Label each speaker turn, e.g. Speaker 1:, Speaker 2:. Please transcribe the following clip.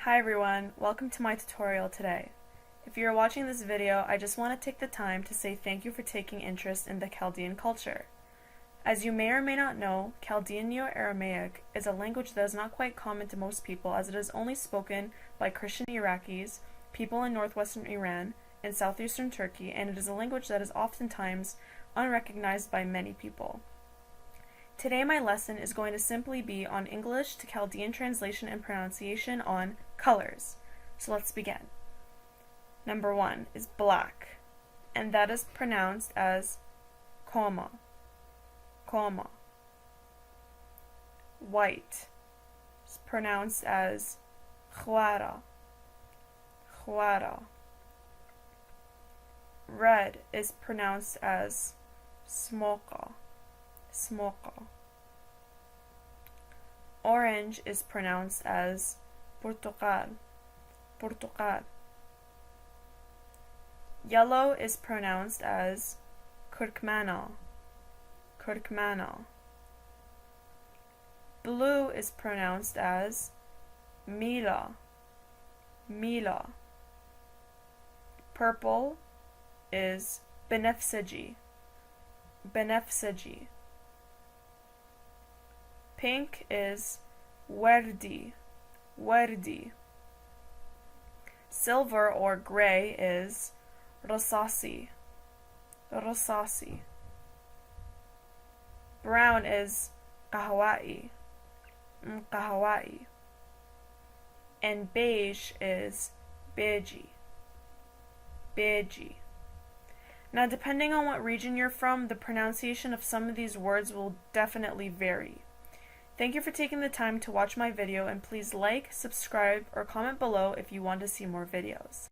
Speaker 1: Hi everyone, welcome to my tutorial today. If you are watching this video, I just want to take the time to say thank you for taking interest in the Chaldean culture. As you may or may not know, Chaldean Neo-Aramaic is a language that is not quite common to most people, as it is only spoken by Christian Iraqis, people in northwestern Iran, and southeastern Turkey, and it is a language that is oftentimes unrecognized by many people. Today my lesson is going to simply be on English to Chaldean translation and pronunciation on colors. So let's begin. Number 1 is black, and that is pronounced as koma, koma. White is pronounced as khwara, khwara. Red is pronounced as smoka, smoka. Orange is pronounced as portugal, portugal. Yellow is pronounced as kurkmana, kurkmana. Blue is pronounced as mila, mila. Purple is benefsiji, benefsiji. Pink is werdi, werdi. Silver or gray is rosasi, rosasi. Brown is kahawai, kahawai. And beige is beji, beji. Now, depending on what region you're from, the pronunciation of some of these words will definitely vary. Thank you for taking the time to watch my video, and please like, subscribe, or comment below if you want to see more videos.